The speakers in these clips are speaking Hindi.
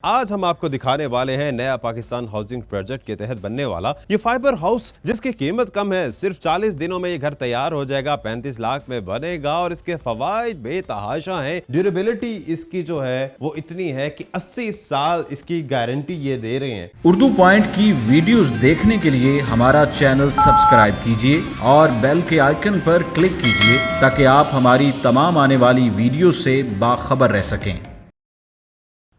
आज हम आपको दिखाने वाले हैं नया पाकिस्तान हाउसिंग प्रोजेक्ट के तहत बनने वाला ये फाइबर हाउस, जिसकी कीमत कम है। सिर्फ 40 दिनों में ये घर तैयार हो जाएगा, 35 लाख में बनेगा और इसके फवाइद बेतहाशा हैं। ड्यूरेबिलिटी इसकी जो है वो इतनी है कि 80 साल इसकी गारंटी ये दे रहे हैं। उर्दू पॉइंट की वीडियोस देखने के लिए हमारा चैनल सब्सक्राइब कीजिए और बेल के आइकन पर क्लिक कीजिए ताकि आप हमारी तमाम आने वाली वीडियो से बाखबर रह सकें।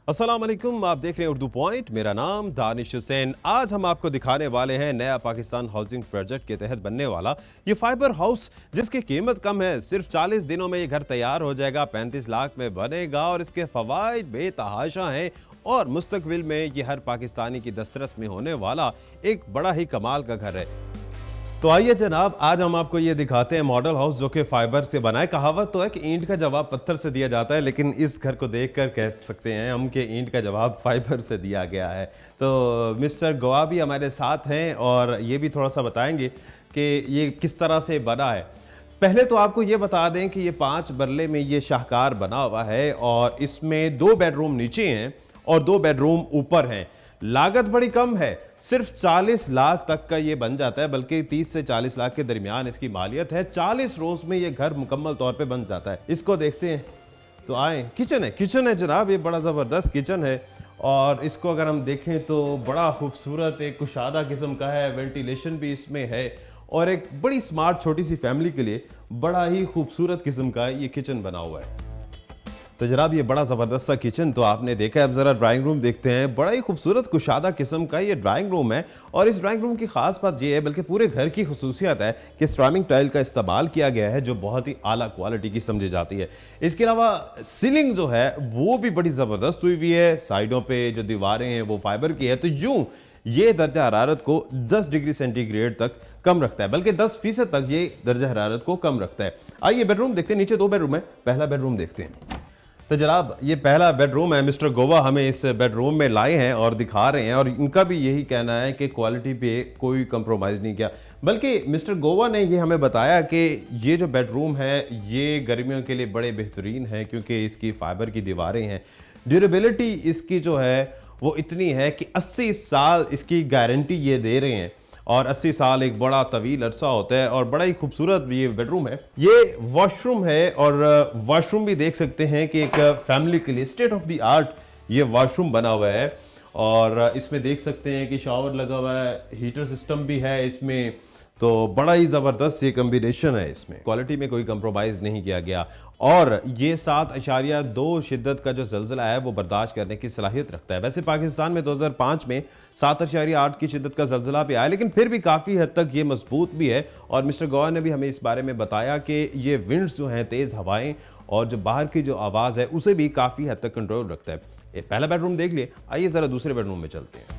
अस्सलाम वालेकुम, आप देख रहे हैं उर्दू पॉइंट। मेरा नाम दानिश हुसैन। आज हम आपको दिखाने वाले हैं नया पाकिस्तान हाउसिंग प्रोजेक्ट के तहत बनने वाला ये फाइबर हाउस, जिसकी कीमत कम है। सिर्फ 40 दिनों में ये घर तैयार हो जाएगा, 35 लाख में बनेगा और इसके फवाइद बेतहाशा हैं और मुस्तकबिल में ये हर पाकिस्तानी की दस्तरस में होने वाला एक बड़ा ही कमाल का घर है। तो आइए जनाब, आज हम आपको ये दिखाते हैं मॉडल हाउस जो कि फाइबर से बना है। कहावत तो है कि ईंट का जवाब पत्थर से दिया जाता है, लेकिन इस घर को देखकर कह सकते हैं हम कि ईंट का जवाब फाइबर से दिया गया है। तो मिस्टर गोवा भी हमारे साथ हैं और ये भी थोड़ा सा बताएंगे कि ये किस तरह से बना है। पहले तो आपको ये बता दें कि ये 5 मरले में ये शाहकार बना हुआ है और इसमें 2 बेडरूम नीचे हैं और 2 बेडरूम ऊपर हैं। लागत बड़ी कम है, सिर्फ 40 लाख तक का ये बन जाता है, बल्कि 30 से 40 लाख के दरमियान इसकी मालियत है। 40 रोज में ये घर मुकम्मल तौर पे बन जाता है। इसको देखते हैं तो आए। किचन है जनाब, ये बड़ा ज़बरदस्त किचन है और इसको अगर हम देखें तो बड़ा खूबसूरत एक कुशादा किस्म का है। वेंटिलेशन भी इसमें है और एक बड़ी स्मार्ट छोटी सी फैमिली के लिए बड़ा ही खूबसूरत किस्म का ये किचन बना हुआ है। तो जनाब ये बड़ा ज़बरदस्त सा किचन तो आपने देखा है। अब ज़रा ड्राइंग रूम देखते हैं। बड़ा ही खूबसूरत कुशादा किस्म का ये ड्राइंग रूम है और इस ड्राइंग रूम की खास बात ये है, बल्कि पूरे घर की खुसूसियत है कि सेरामिक टाइल का इस्तेमाल किया गया है जो बहुत ही आला क्वालिटी की समझी जाती है। इसके अलावा सीलिंग जो है वो भी बड़ी ज़बरदस्त हुई हुई है। साइडों पर जो दीवारें हैं वो फाइबर की है, तो यूँ ये दर्जा हरारत को 10 डिग्री सेंटीग्रेड तक कम रखता है, बल्कि 10% तक ये दर्जा हरारत को कम रखता है। आइए बेडरूम देखते हैं। नीचे 2 बेडरूम है, पहला बेडरूम देखते हैं। तो जनाब ये पहला बेडरूम है। मिस्टर गोवा हमें इस बेडरूम में लाए हैं और दिखा रहे हैं और इनका भी यही कहना है कि क्वालिटी पे कोई कंप्रोमाइज़ नहीं किया, बल्कि मिस्टर गोवा ने ये हमें बताया कि ये जो बेडरूम है ये गर्मियों के लिए बड़े बेहतरीन है क्योंकि इसकी फाइबर की दीवारें हैं। ड्यूरेबिलिटी इसकी जो है वो इतनी है कि 80 साल इसकी गारंटी ये दे रहे हैं और 80 साल एक बड़ा तवील अरसा होता है और बड़ा ही खूबसूरत ये बेडरूम है। ये वॉशरूम है और वॉशरूम भी देख सकते हैं कि एक फैमिली के लिए स्टेट ऑफ द आर्ट ये वॉशरूम बना हुआ है और इसमें देख सकते हैं कि शावर लगा हुआ है, हीटर सिस्टम भी है इसमें। तो बड़ा ही ज़बरदस्त ये कम्बिनेशन है, इसमें क्वालिटी में कोई कंप्रोमाइज़ नहीं किया गया और ये 7.2 शिद्दत का जो ज़लज़ला है वो बर्दाश्त करने की सलाहियत रखता है। वैसे पाकिस्तान में 2005 में 7.8 की शिद्दत का ज़लज़ला भी आया, लेकिन फिर भी काफ़ी हद तक ये मजबूत भी है और मिस्टर गोवा ने भी हमें इस बारे में बताया कि ये विंड्स जो हैं, तेज़ हवाएँ और जो बाहर की जो आवाज़ है उसे भी काफ़ी हद तक कंट्रोल रखता है। ये पहला बेडरूम देख लिए, आइए ज़रा दूसरे बेडरूम में चलते हैं।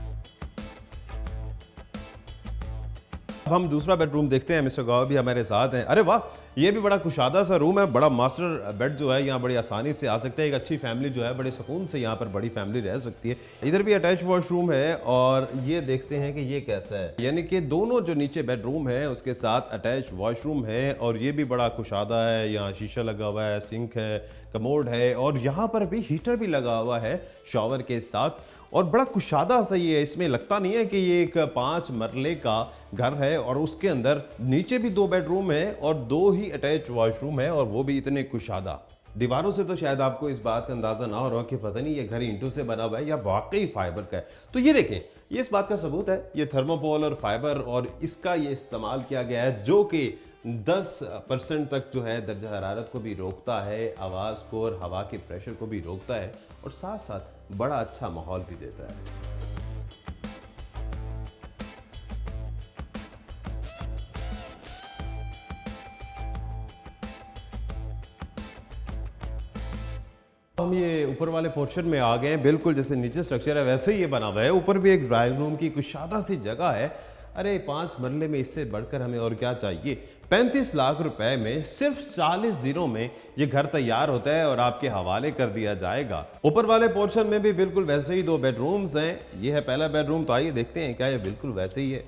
हम दूसरा बेडरूम देखते हैं। मिस्टर गौवा भी हमारे साथ हैं। अरे वाह, ये भी बड़ा कुशादा सा रूम है। बड़ा मास्टर बेड जो है यहाँ बड़ी आसानी से आ सकता है। एक अच्छी फैमिली जो है बड़े सुकून से यहाँ पर बड़ी फैमिली रह सकती है। इधर भी अटैच वॉशरूम है और ये देखते हैं कि ये कैसा है, यानी कि दोनों जो नीचे बेडरूम है उसके साथ अटैच वॉशरूम है और ये भी बड़ा कुशादा है। यहाँ शीशा लगा हुआ है, सिंक है, कमोड है और यहाँ पर भी हीटर भी लगा हुआ है शावर के साथ और बड़ा कुशादा सा ये है। इसमें लगता नहीं है कि ये एक 5 मरले का घर है और उसके अंदर नीचे भी 2 बेडरूम है और 2 ही अटैच वॉशरूम है और वो भी इतने कुशादा। दीवारों से तो शायद आपको इस बात का अंदाजा ना हो रहा कि पता नहीं ये घर ईंटों से बना हुआ है या वाकई फाइबर का है। तो ये देखें, ये इस बात का सबूत है, ये थर्मोपोल और फाइबर और इसका ये इस्तेमाल किया गया है जो कि 10% तक जो है दर्जा हरारत को भी रोकता है, आवाज़ को और हवा के प्रेशर को भी रोकता है और साथ साथ बड़ा अच्छा माहौल भी देता है। हम ये ऊपर वाले पोर्शन में आ गए हैं। बिल्कुल जैसे नीचे स्ट्रक्चर है वैसे ही ये बना हुआ है। ऊपर भी एक ड्राइंग रूम की कुशादा सी जगह है। अरे 5 मरले में इससे बढ़कर हमें और क्या चाहिए। 35 लाख रुपए में सिर्फ 40 दिनों में ये घर तैयार होता है और आपके हवाले कर दिया जाएगा। ऊपर वाले पोर्शन में भी बिल्कुल वैसे ही 2 बेडरूम्स हैं। ये है पहला बेडरूम, तो आइए देखते हैं क्या ये बिल्कुल वैसे ही है।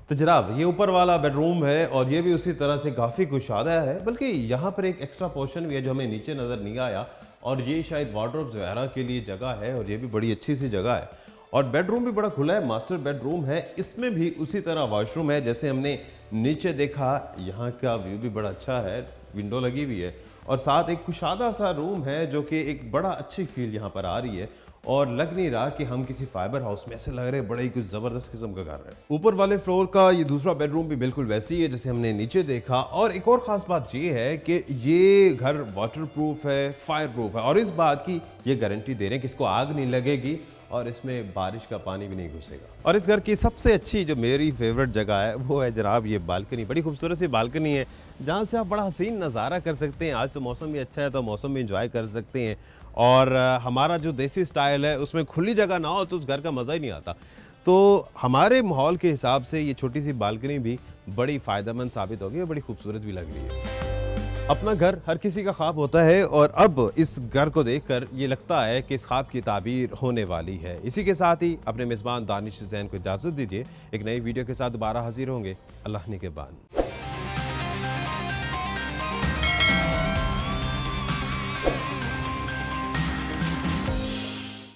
तो जनाब ये ऊपर वाला बेडरूम है और ये भी उसी तरह से काफ़ी कुशादा है, बल्कि यहाँ पर एक एक्स्ट्रा पोर्शन भी है जो हमें नीचे नज़र नहीं आया। और ये शायद वार्डरोब्स वगैरह के लिए जगह है और ये भी बड़ी अच्छी सी जगह है। और बेडरूम भी बड़ा खुला है, मास्टर बेडरूम है, इसमें भी उसी तरह वॉशरूम है जैसे हमने नीचे देखा। यहाँ का व्यू भी बड़ा अच्छा है, विंडो लगी हुई है और साथ एक कुशादा सा रूम है जो कि एक बड़ा अच्छी फील यहाँ पर आ रही है और लग नहीं रहा कि हम किसी फाइबर हाउस में, ऐसे लग रहे बड़े ही कुछ ज़बरदस्त किस्म का घर है। ऊपर वाले फ्लोर का ये दूसरा बेडरूम भी बिल्कुल वैसी ही है जैसे हमने नीचे देखा। और एक और ख़ास बात ये है कि ये घर वाटर प्रूफ है, फायर प्रूफ है और इस बात की ये गारंटी दे रहे हैं कि इसको आग नहीं लगेगी और इसमें बारिश का पानी भी नहीं घुसेगा। और इस घर की सबसे अच्छी जो मेरी फेवरेट जगह है वो है जनाब ये बालकनी। बड़ी खूबसूरत सी बालकनी है जहाँ से आप बड़ा हसीन नज़ारा कर सकते हैं। आज तो मौसम भी अच्छा है तो मौसम भी इंजॉय कर सकते हैं। और हमारा जो देसी स्टाइल है उसमें खुली जगह ना हो तो उस घर का मज़ा ही नहीं आता। तो हमारे माहौल के हिसाब से ये छोटी सी बालकनी भी बड़ी फ़ायदेमंद साबित होगी और बड़ी खूबसूरत भी लग रही है। अपना घर हर किसी का ख्वाब होता है और अब इस घर को देखकर ये लगता है कि इस ख्वाब की ताबीर होने वाली है। इसी के साथ ही अपने मेज़बान दानिश हुसैन को इजाज़त दीजिए। एक नई वीडियो के साथ दोबारा हाजिर होंगे। अल्लाह निगहबान।